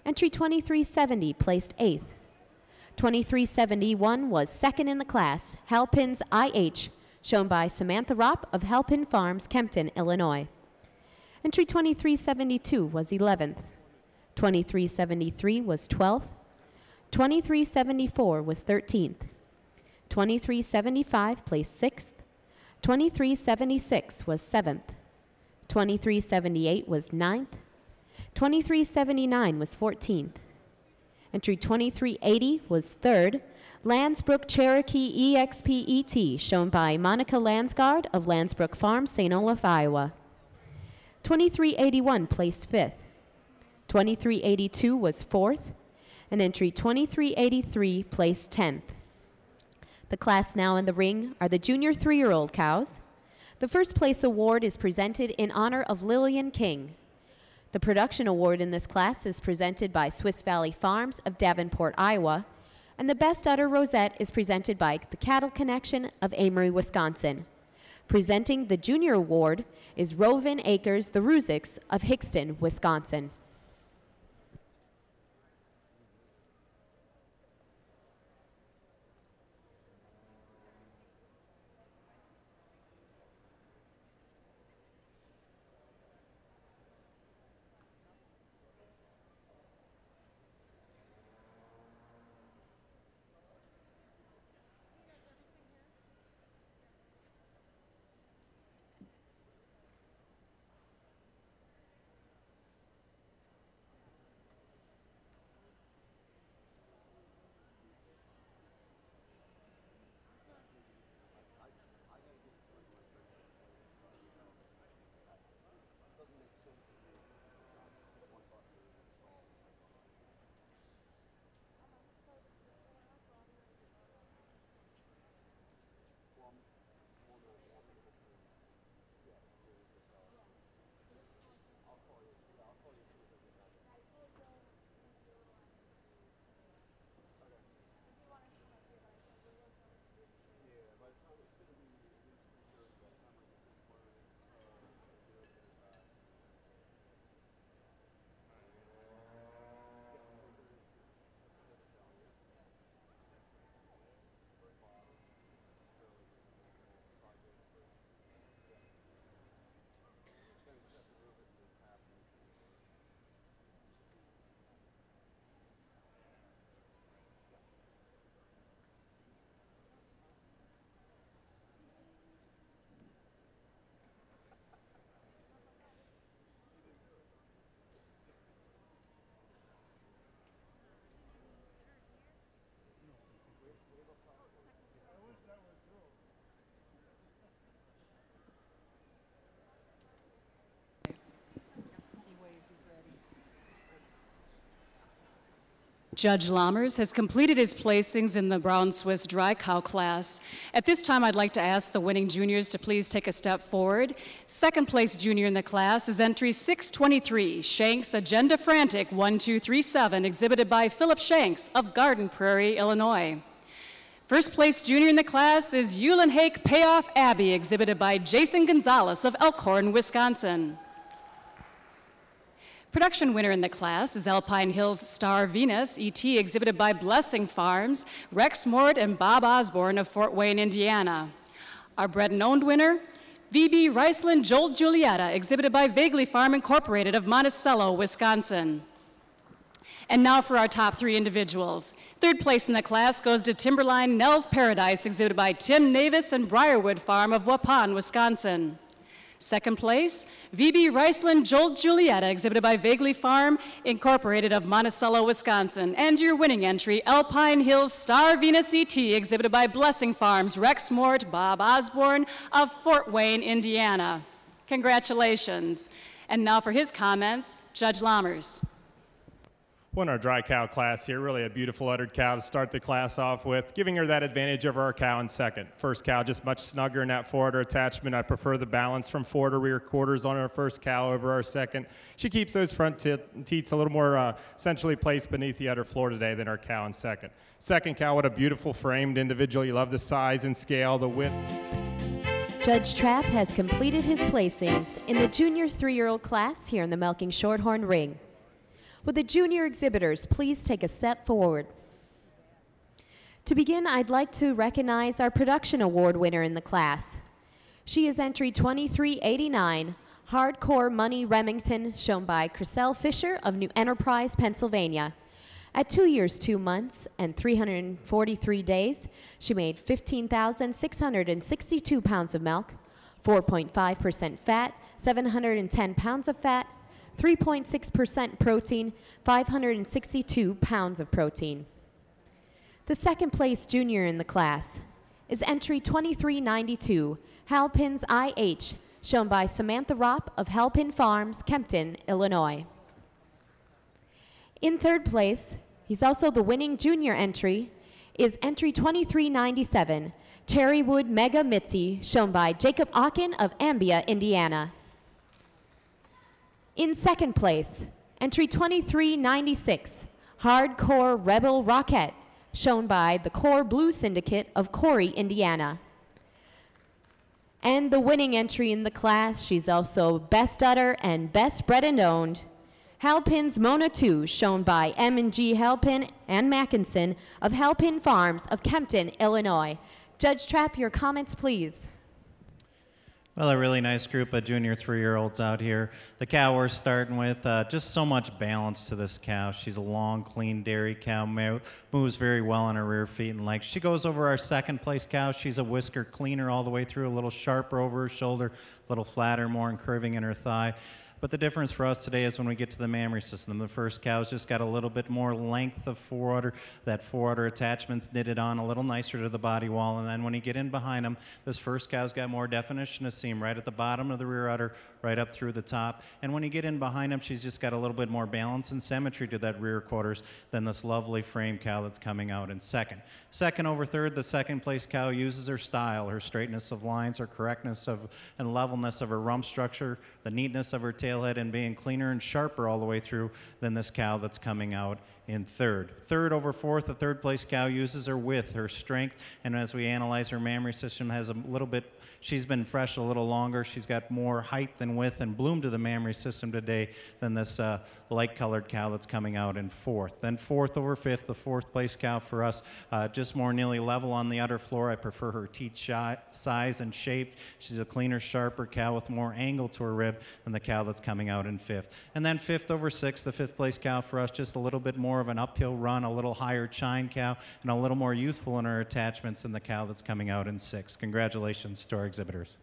Entry 2370 placed 8th. 2371 was second in the class, Halpin's IH, shown by Samantha Ropp of Halpin Farms, Kempton, Illinois. Entry 2372 was 11th. 2373 was 12th. 2374 was 13th. 2375 placed 6th. 2376 was 7th. 2378 was 9th. 2379 was 14th. Entry 2380 was 3rd. Landsbrook Cherokee EXPET, shown by Monica Lansgard of Landsbrook Farms, St. Olaf, Iowa. 2381 placed 5th. 2382 was 4th. And entry 2383 placed 10th. The class now in the ring are the junior 3-year-old cows. The first place award is presented in honor of Lillian King. The production award in this class is presented by Swiss Valley Farms of Davenport, Iowa, and the best udder rosette is presented by the Cattle Connection of Amory, Wisconsin. Presenting the junior award is Rovin Acres, the Ruziks of Hickston, Wisconsin. Judge Lammers has completed his placings in the Brown Swiss Dry Cow class. At this time, I'd like to ask the winning juniors to please take a step forward. Second place junior in the class is entry 623, Shanks Agenda Frantic 1237, exhibited by Philip Shanks of Garden Prairie, Illinois. First place junior in the class is Yulin Hake Payoff Abbey, exhibited by Jason Gonzalez of Elkhorn, Wisconsin. Production winner in the class is Alpine Hills Star Venus, ET, exhibited by Blessing Farms, Rex Mort and Bob Osborne of Fort Wayne, Indiana. Our bred and owned winner, VB Riceland Joel Julietta, exhibited by Vaguely Farm Incorporated of Monticello, Wisconsin. And now for our top 3 individuals. Third place in the class goes to Timberline Nell's Paradise, exhibited by Tim Navis and Briarwood Farm of Waupun, Wisconsin. Second place, VB Riceland Joel Julietta, exhibited by Vaguely Farm Incorporated of Monticello, Wisconsin. And your winning entry, Alpine Hills Star Venus ET, exhibited by Blessing Farms, Rex Mort, Bob Osborne of Fort Wayne, Indiana. Congratulations. And now for his comments, Judge Lammers. Won our dry cow class here, really a beautiful uddered cow to start the class off with, giving her that advantage over our cow in second. First cow just much snugger in that forward attachment. I prefer the balance from forward to rear quarters on our first cow over our second. She keeps those front teats a little more centrally placed beneath the udder floor today than our cow in second. Second cow, what a beautiful framed individual. You love the size and scale, the width. Judge Trapp has completed his placings in the junior 3-year-old class here in the Milking Shorthorn Ring. Would the junior exhibitors please take a step forward? To begin, I'd like to recognize our production award winner in the class. She is entry 2389, Hardcore Money Remington, shown by Chriselle Fisher of New Enterprise, Pennsylvania. At 2 years, 2 months, and 343 days, she made 15,662 pounds of milk, 4.5% fat, 710 pounds of fat, 3.6% protein, 562 pounds of protein. The second place junior in the class is entry 2392, Halpin's IH, shown by Samantha Ropp of Halpin Farms, Kempton, Illinois. In third place, he's also the winning junior entry, is entry 2397, Cherrywood Mega Mitzi, shown by Jacob Ocken of Ambia, Indiana. In second place, entry 2396, Hardcore Rebel Rocket, shown by the Core Blue Syndicate of Corey, Indiana. And the winning entry in the class, she's also Best Udder and Best Bred and Owned, Halpin's Mona 2, shown by M&G Halpin and Mackinson of Halpin Farms of Kempton, Illinois. Judge Trapp, your comments, please. Well, a really nice group of junior 3-year-olds out here. The cow we're starting with, just so much balance to this cow. She's a long, clean dairy cow, moves very well on her rear feet and legs. She goes over our second place cow. She's a whisker cleaner all the way through, a little sharper over her shoulder, a little flatter, more and curving in her thigh. But the difference for us today is when we get to the mammary system. The first cow's just got a little bit more length of foreudder. That foreudder attachment's knitted on a little nicer to the body wall. And then when you get in behind him, this first cow's got more definition of seam right at the bottom of the rear udder, right up through the top. And when you get in behind him, she's just got a little bit more balance and symmetry to that rear quarters than this lovely frame cow that's coming out in second. Second over third, the second place cow uses her style, her straightness of lines, her correctness of and levelness of her rump structure, the neatness of her tailhead, and being cleaner and sharper all the way through than this cow that's coming out in third. Third over fourth, the third place cow uses her width, her strength, and as we analyze her mammary system, has a little bit, she's been fresh a little longer. She's got more height than width and bloom to the mammary system today than this light-colored cow that's coming out in fourth. Then fourth over fifth, the fourth place cow for us, just more nearly level on the udder floor. I prefer her teeth size and shape. She's a cleaner, sharper cow with more angle to her rib than the cow that's coming out in fifth. And then fifth over sixth, the fifth place cow for us, just a little bit more of an uphill run, a little higher chine cow, and a little more youthful in her attachments than the cow that's coming out in sixth. Congratulations to our exhibitors.